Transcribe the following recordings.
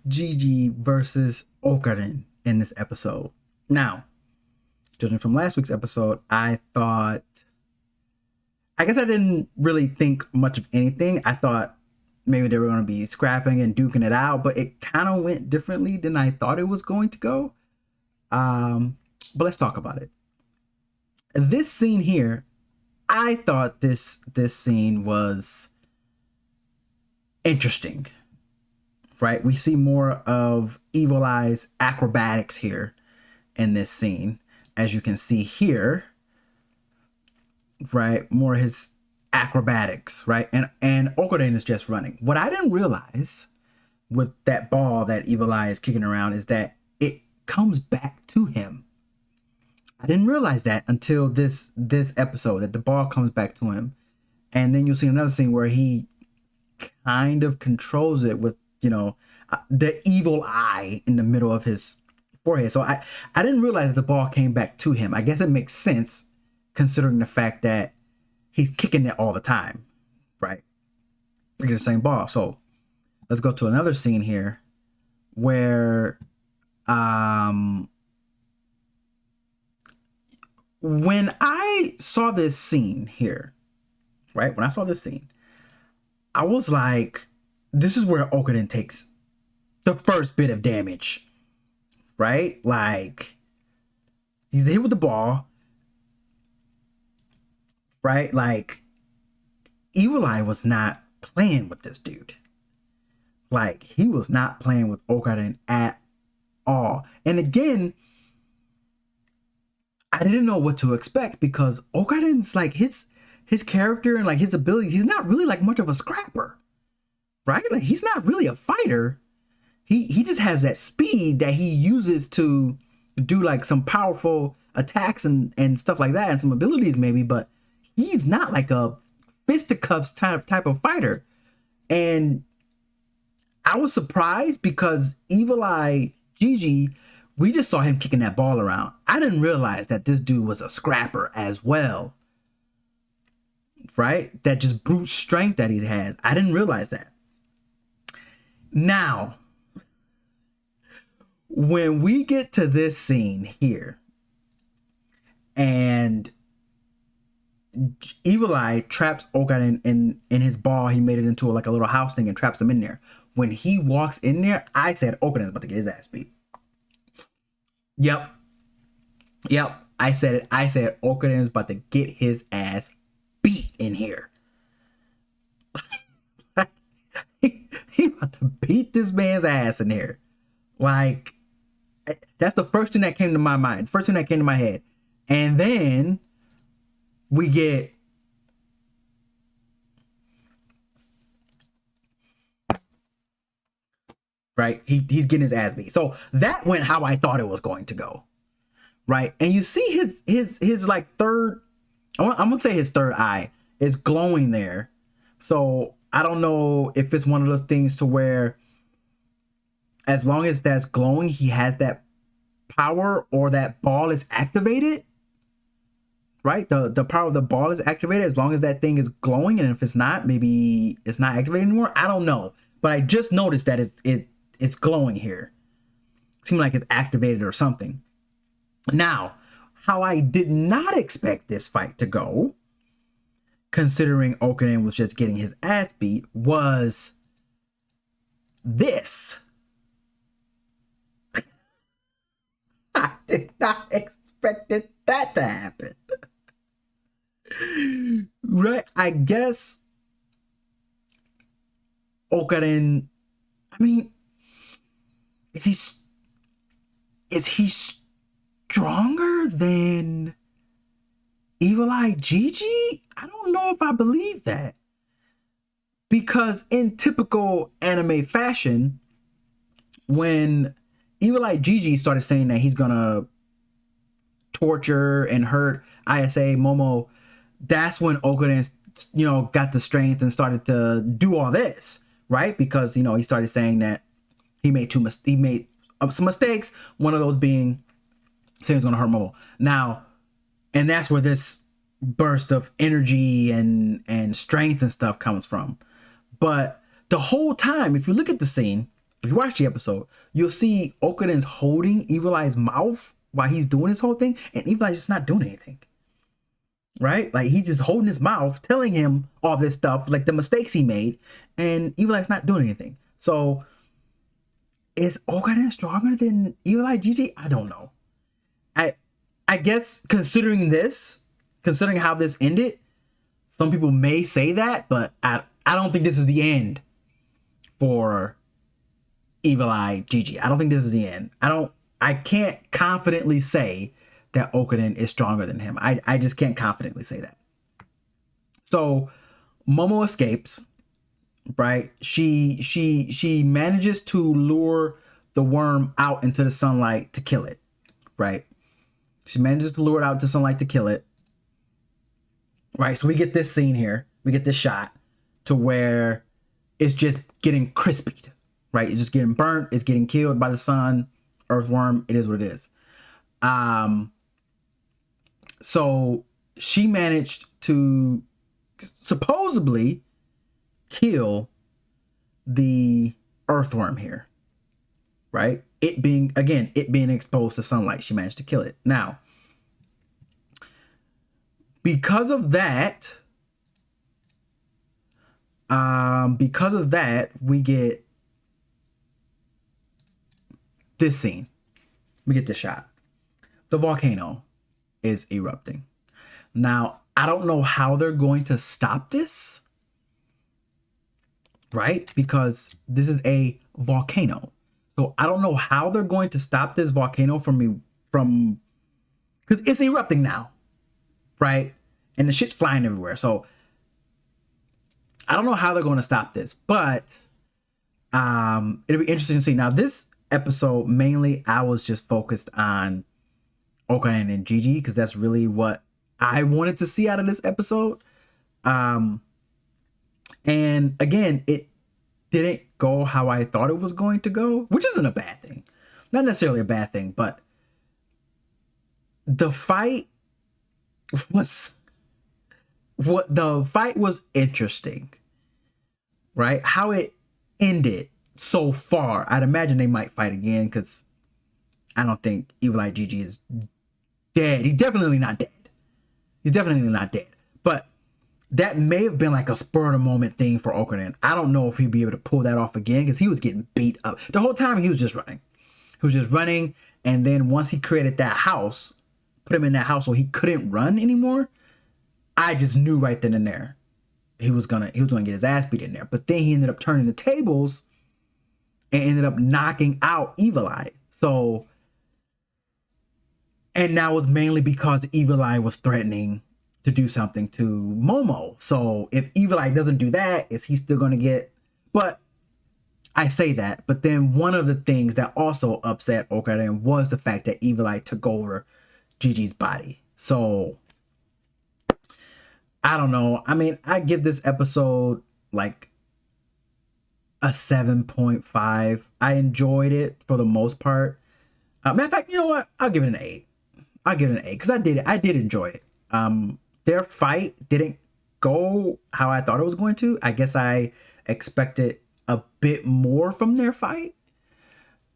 JiJi versus Okarin in this episode. Now, judging from last week's episode, I guess I didn't really think much of anything. I thought maybe they were going to be scrapping and duking it out, but it kind of went differently than I thought it was going to go. But let's talk about it. This scene here, I thought this scene was interesting, right? We see more of Evil Eye's acrobatics here in this scene, as you can see here, right? More of his acrobatics, right? And Okarin is just running. What I didn't realize with that ball that Evil Eye is kicking around is that it comes back to him. I didn't realize that until this episode, that the ball comes back to him. And then you'll see another scene where he kind of controls it with, the evil eye in the middle of his forehead. So I didn't realize that the ball came back to him. I guess it makes sense considering the fact that he's kicking it all the time, right? Kicking the same ball. So let's go to another scene here where when I saw this scene here, right? When I saw this scene, I was like, this is where Okarin takes the first bit of damage, right? Like, he's hit with the ball, right? Like, Evil Eye was not playing with this dude. Like, he was not playing with Okarin at all. And again, I didn't know what to expect because Okarin's like his character and like his abilities, he's not really like much of a scrapper, right? Like, he's not really a fighter. He just has that speed that he uses to do like some powerful attacks and stuff like that, and some abilities maybe, but he's not like a fisticuffs type of fighter. And I was surprised because Evil Eye JiJi, we just saw him kicking that ball around. I didn't realize that this dude was a scrapper as well, right? That just brute strength that he has. I didn't realize that. Now, when we get to this scene here, and Evil Eye traps Okarin in his ball, he made it into like a little house thing and traps him in there. When he walks in there, I said Okarin's about to get his ass beat. Yep. I said it. I said Okarin's about to get his ass beat in here. he about to beat this man's ass in here. Like, that's the first thing that came to my mind. The first thing that came to my head. And then we get right. He's getting his ass beat. So that went how I thought it was going to go. Right. And you see his like third, I'm gonna say his third eye is glowing there. So I don't know if it's one of those things to where as long as that's glowing, he has that power, or that ball is activated. Right? The power of the ball is activated as long as that thing is glowing. And if it's not, maybe it's not activated anymore. I don't know. But I just noticed that it's glowing here. It seemed like it's activated or something. Now, how I did not expect this fight to go, considering Okarin was just getting his ass beat, was this. I did not expect that to happen. Right? I guess Okarin, I mean, is he stronger than Evil Eye JiJi? I don't know if I believe that. Because in typical anime fashion, when Evil Eye JiJi started saying that he's gonna torture and hurt ISA Momo, that's when Okarin, got the strength and started to do all this, right? Because, he started saying that he made some mistakes. One of those being saying he's going to hurt Momo. Now, and that's where this burst of energy and strength and stuff comes from. But the whole time, if you look at the scene, if you watch the episode, you'll see Okarin's holding Evil Eye's mouth while he's doing this whole thing, and Evil Eye's just not doing anything. Right? Like, he's just holding his mouth, telling him all this stuff, like the mistakes he made, and Evil Eye's not doing anything. So, is Okarin stronger than Evil Eye JiJi? I don't know. I guess considering how this ended, some people may say that, but I don't think this is the end for Evil Eye JiJi. I don't think this is the end. I can't confidently say that Okarin is stronger than him. I just can't confidently say that. So Momo escapes, right? She manages to lure the worm out into the sunlight to kill it, right? She manages to lure it out to sunlight to kill it. Right, so we get this scene here. We get this shot to where it's just getting crispied, right? It's just getting burnt. It's getting killed by the sun. Earthworm, it is what it is. So she managed to supposedly kill the earthworm here, right? It being exposed to sunlight, she managed to kill it. Now, because of that, we get this scene. We get this shot. The volcano is erupting. Now, I don't know how they're going to stop this, right? Because this is a volcano. So I don't know how they're going to stop this volcano from because it's erupting now, right? And the shit's flying everywhere. So I don't know how they're going to stop this, but it'll be interesting to see. Now, this episode, mainly I was just focused on Okarin and JiJi because that's really what I wanted to see out of this episode. And again, it didn't go how I thought it was going to go, which isn't a bad thing. Not necessarily a bad thing, but the fight was interesting, right? How it ended so far. I'd imagine they might fight again because I don't think Evil Eye JiJi is dead. He's definitely not dead. But that may have been like a spur of the moment thing for Okarin. I don't know if he'd be able to pull that off again because he was getting beat up. The whole time he was just running. And then once he created that house, put him in that house so he couldn't run anymore, I just knew right then and there he was gonna get his ass beat in there. But then he ended up turning the tables and ended up knocking out Evil Eye. So, and that was mainly because Evil Eye was threatening to do something to Momo. So if Evil Eye doesn't do that, is he still going to get... But I say that, but then one of the things that also upset Okarin was the fact that Evil Eye took over JiJi's body. So I don't know. I mean, I give this episode like a 7.5. I enjoyed it for the most part. Matter of fact, you know what? I'll give it an 8. Because I did enjoy it. Their fight didn't go how I thought it was going to. I guess I expected a bit more from their fight.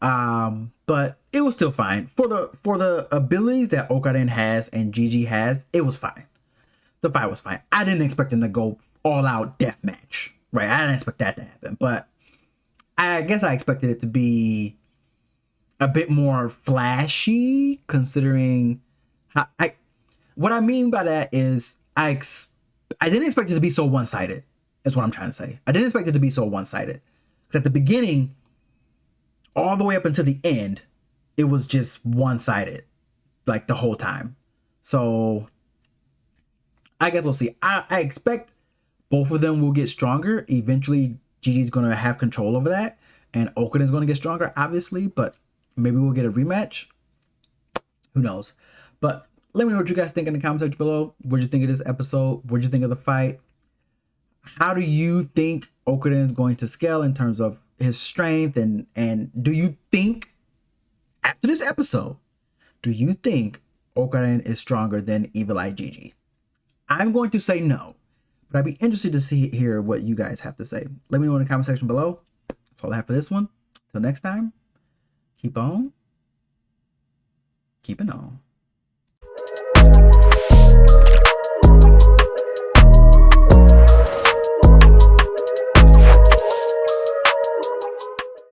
But it was still fine. For the abilities that Okarin has and JiJi has, it was fine. The fight was fine. I didn't expect them to go all out death match. Right? I didn't expect that to happen. But I guess I expected it to be a bit more flashy, considering how what I mean by that is I didn't expect it to be so one-sided. Is what I'm trying to say. I didn't expect it to be so one-sided. Because at the beginning, all the way up until the end, it was just one-sided, like the whole time. So I guess we'll see. I expect both of them will get stronger. Eventually, JiJi's going to have control over that. And Okarin's going to get stronger, obviously. But maybe we'll get a rematch. Who knows? But let me know what you guys think in the comment section below. What did you think of this episode? What did you think of the fight? How do you think Okarin is going to scale in terms of his strength? And do you think, after this episode, do you think Okarin is stronger than Evil Eye JiJi? I'm going to say no. But I'd be interested to hear what you guys have to say. Let me know in the comment section below. That's all I have for this one. Till next time, keep on keeping on.